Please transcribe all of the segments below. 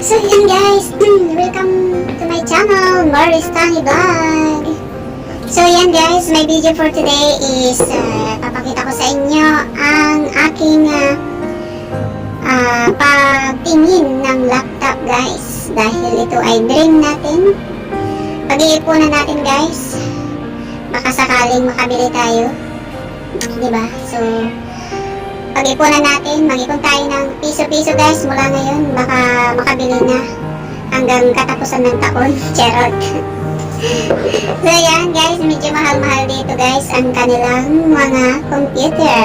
So yun guys, welcome to my channel, Morris Tani Vlog. So yan guys, my video for today is papakita ko sa inyo ang aking pagtingin ng laptop guys. Dahil ito ay dream natin. Pag-iipunan natin guys, baka sakaling makabili tayo, diba? So pag-ipunan natin, mag-ipon tayo ng piso-piso guys mula ngayon, baka makabili na hanggang katapusan ng taon. Charot. So yan guys, medyo mahal-mahal dito guys ang kanilang mga computer.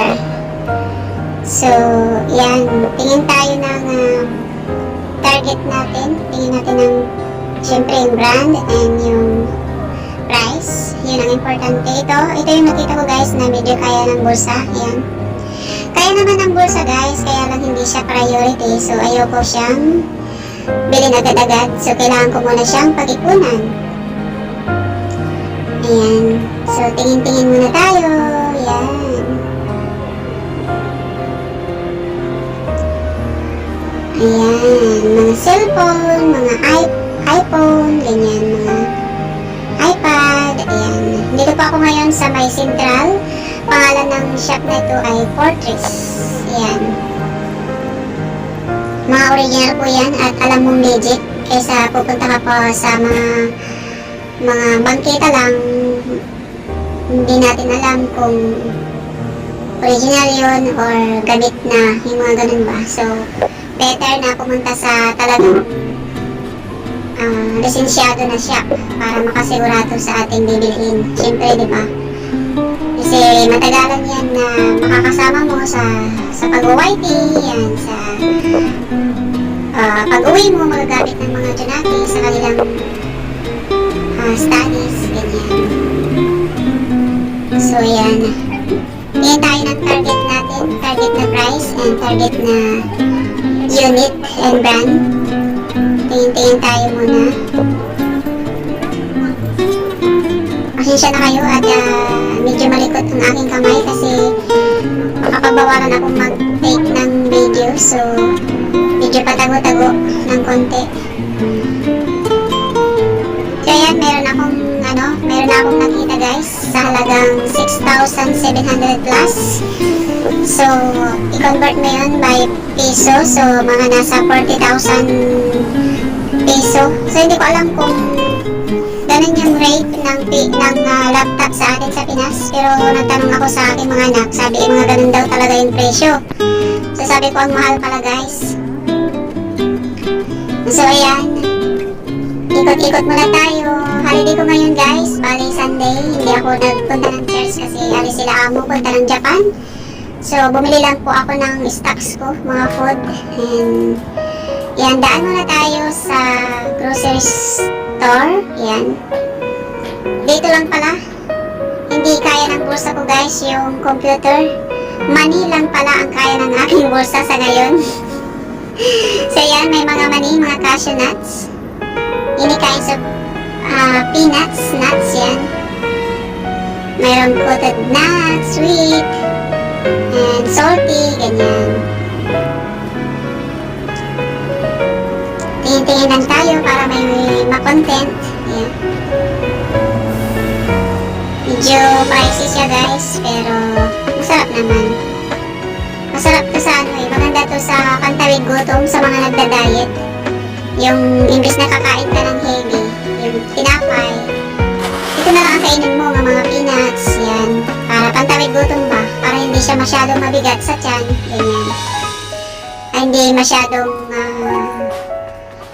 So yan, tingin tayo ng target natin, tingin natin ng syempre yung brand and yung price. Yun ang importante. Ito yung nakita ko guys na medyo kaya ng bulsa. Yan, kaya naman ang bulsa guys, kaya lang hindi siya priority. So ayoko siyang bilhin agad-agad. So kailangan ko muna siyang pag-ipunan. Ayan. So tingin-tingin muna tayo. Ayan. Ayan. Mga cellphone, mga iPhone, ganyan. Mga iPad. Ayan. Dito pa ako ngayon sa may Central. Pangalan ng shop na ito ay Fortress. Ayan. Mga original po yan at alam mong legit kaysa pupunta ka po sa mga bangketa lang, hindi natin alam kung original yun or gamit na, yung mga ganun ba. So better na pumunta sa talagang lisensyado na shop para makasigurado sa ating bibilhin. Siyempre, di ba? Kasi matagalan yan na makakasama mo sa pag-YT, yan, sa pag-uwi mo, magagamit ng mga Junaki sa kanilang studies, ganyan. So yan, yan tayo ng target natin, target na price and target na unit and brand. Tingin-tingin tayo muna. Pasensya na kayo at medyo malikot ang aking kamay kasi makapagbawalan akong mag-take ng video, so medyo patago-tago ng konti. So yan, meron akong nakita guys sa halagang 6,700 plus. So i-convert mo yun by peso, so mga nasa 40,000 peso. So hindi ko alam kung ganun yung rate ng laptop sa atin sa Pinas, pero nagtanong ako sa aking mga anak, sabi mga ganun daw talaga yung presyo. So sabi ko ang mahal pala guys. So ayan, ikot-ikot muna tayo. Holiday ko ngayon guys, bali Sunday, hindi ako nagpunta ng church kasi alis sila amo punta ng Japan. So bumili lang po ako ng stocks ko, mga food, and yan, daan muna tayo sa grocery store. Yan, dito lang pala, hindi kaya ng bulsa ko guys yung computer. Money lang pala ang kaya ng aking bulsa sa ngayon. So yan, may mga money, mga cashew nuts, any kinds of peanuts, nuts yan. Mayroong coated nuts, sweet, and salty, ganyan. Tingin-tingin lang tayo para may ma-content. Yan. Medyo pricey siya guys, pero masarap naman. Masarap to sa maganda to sa pantawid gutom sa mga nagda-diet. Yung imbis na kakain ka ng heavy, yung tinapay, ito na lang ang kainin mo, mga peanuts, yan, para pantawid gutom ba, para hindi siya masyadong mabigat sa tiyan, ganyan. Ay, hindi masyadong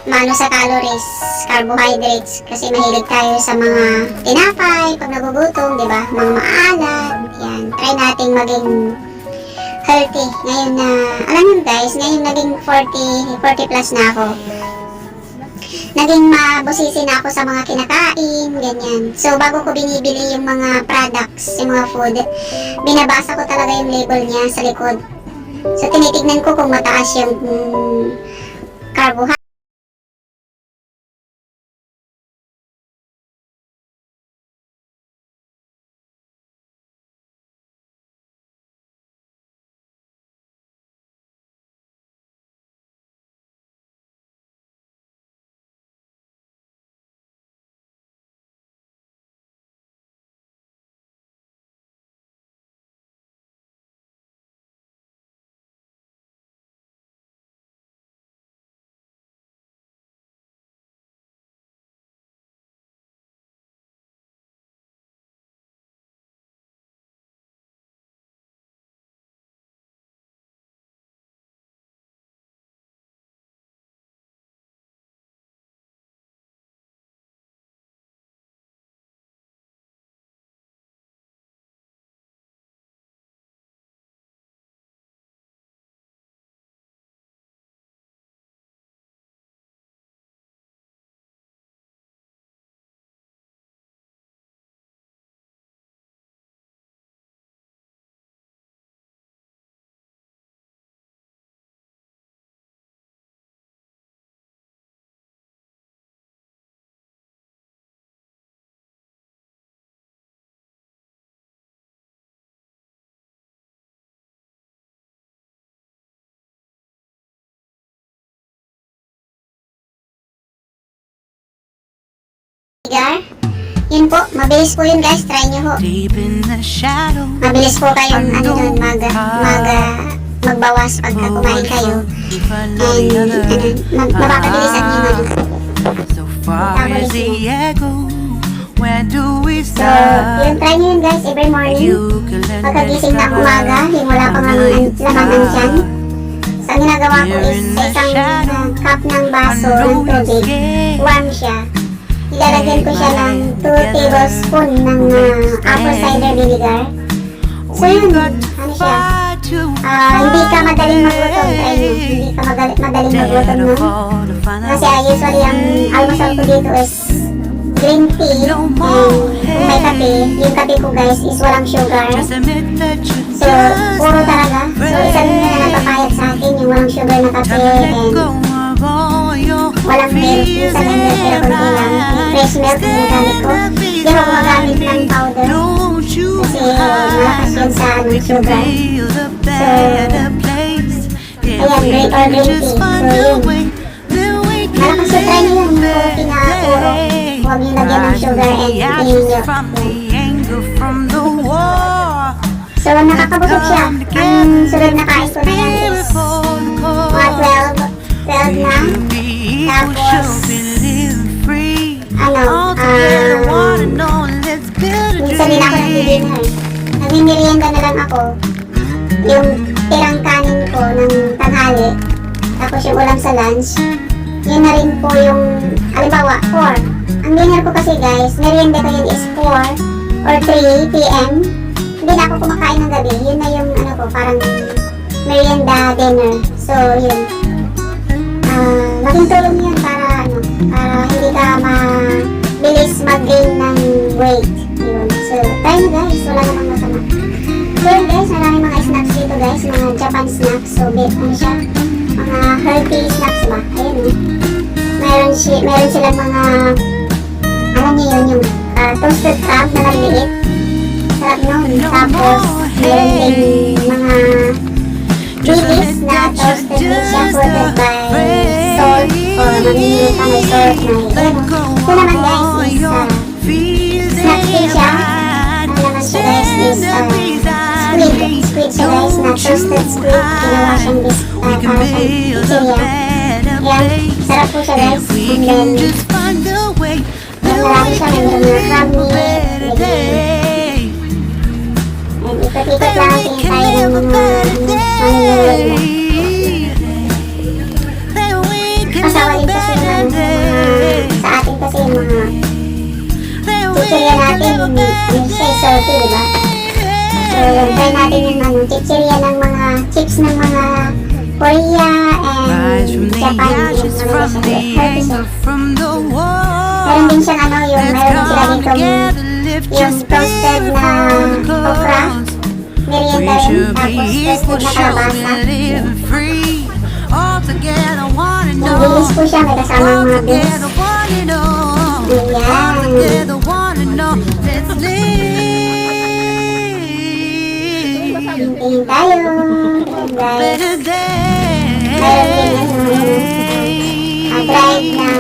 maano sa calories, carbohydrates, kasi mahilig tayo sa mga tinapay pag nagugutom, di ba? Mga maalat, yan. Try nating maging healthy. Ngayon na, alam nyo guys, ngayon naging 40 plus na ako. Naging mabusisi na ako sa mga kinakain, ganyan. So, bago ko binibili yung mga products, yung mga food, binabasa ko talaga yung label niya sa likod. So, tinitignan ko kung mataas yung carbohydrates, Vinegar. Yun po, mabilis po yun guys, try nyo ho. Mabilis po kayong magbawas pagka kumain kayo. And mapapabilisan nyo yung So, yun, try nyo yun guys, every morning. Pagkagising ng umaga, yung wala pang laman ng tiyan. So, ang ginagawa ko is sa isang cup ng baso ng tubig, warm siya. Ilalagyan ko siya ng 2 tablespoon ng apple cider vinegar. So yun, ano siya, hindi ka madaling magluto, hindi ka madaling magluto nun. Kasi usually ang almusal ko dito is green tea, and kung may kape, yung kape ko guys is walang sugar. So, puro talaga. So, isa rin na napapayat sa akin yung walang sugar na kape, and walang milk, minsan may milk pero konti lang. Fresh milk yung gamit ko. Hindi ako magamit ng powder kasi malakas yun sa sugar. So, ayan, great or green tea. So, yun. Malakas yung try nyo yun. Coffee na puro. Huwag yung lagyan ng sugar and milk. So, nakakabusog siya. Ang sunod na kain ko na yan is mga 12 na. Tapos, minsan din ako nag-dinner. Nag-merienda na lang ako. Yung tirang kanin ko ng tanghali. Tapos yung ulam sa lunch. Yun na rin po yung, halimbawa, 4. Ang dinner ko kasi guys, merienda ko yun is 4 or 3 p.m. Hindi na ako kumakain ng gabi. Yun na yung ano ko, parang merienda dinner. So, yun. Laking tulong yun para hindi ka mabilis mag-gain ng weight. Yun. So, try nyo guys. Wala namang masama. So, yun guys, maraming mga snacks dito guys. Mga Japan snacks. So, ano siya? Mga healthy snacks ba? Ayun eh. Meron silang mga alam niyo yun, yung toasted crab na maliliit. Sarap nun. Tapos, meron din mga Bibis na toasted din siya coated by salt or mamili ka may salt na yun. Ito naman guys is snacks din siya. Ano naman siya guys is squid siya guys na toasted squid. Ginawa siyang para siyang pizzeria. Ayan, sarap po siya guys. And then, marami siya, may mga crab meat. And ikot-ikot lang ang tingin tayo ng mga manilulog na. Kasawa din kasi yung sa atin kasi yung mga chichirya natin, ano siya, salty, diba? So, try natin yung chichirya ng mga chips ng mga Korea and Japan, yung ano siya, healthy siya. Meron din siyang ano, yung meron din sila ditong yung toasted na okra, merienda rin, tapos toasted na kalabasa. Yung bilis po siya, may kasamang mga beans. Ayan. Hintayin tayo. Ayan guys. Meron din dried na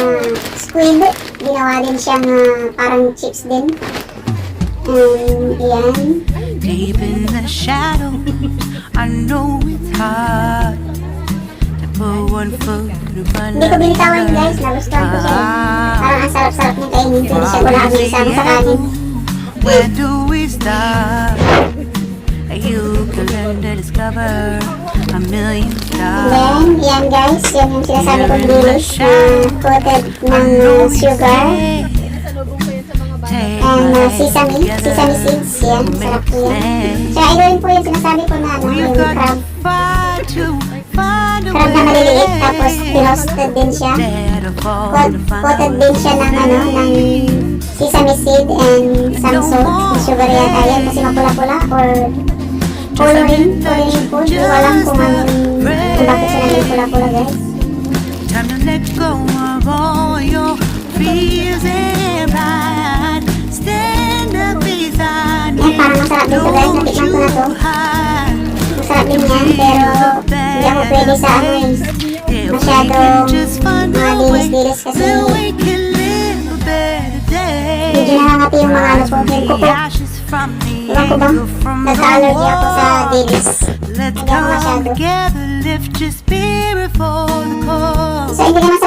squid. Ginawa din siyang parang chips din. Ayan. Deep in the shadow, I know it's hard to put one foot in front Hindi ko of the binitawan guys, other. nagustuhan ko siya. Parang ang sarap-sarap niya kainin, hindi siya gulabing isama sa kanin. Where do we start? You can learn to discover a million stars. Then, yan guys, yan yung sinasabi kong bilis na coated ng sugar. And sesame seeds, yan, sarap po yan. Kaya ito rin po yung sinasabi ko na ano, yung crab. Crab na maliliit, tapos roasted din siya. Coated din siya ng ano, ng sesame seed and some salt. Sugar yata yan kasi mapula-pula or coloring po. Hindi ko alam kung bakit siya naging pula-pula guys. Time to let go of all your fears and pride. Stand up beside me. Yan, parang masarap din to guys. Natikman ko na to. Masarap din yan, pero hindi ako pwede sa ano eh. Masyadong malinis-linis kasi nangangati yung mga ano po, yung the kuko. ashes from the Ewan ko ba? anger from the Nagka-allergy ako sa war. dilis. Let's Hindi ako come masyado. together, lift your spirit for the cause. So, hindi naman sa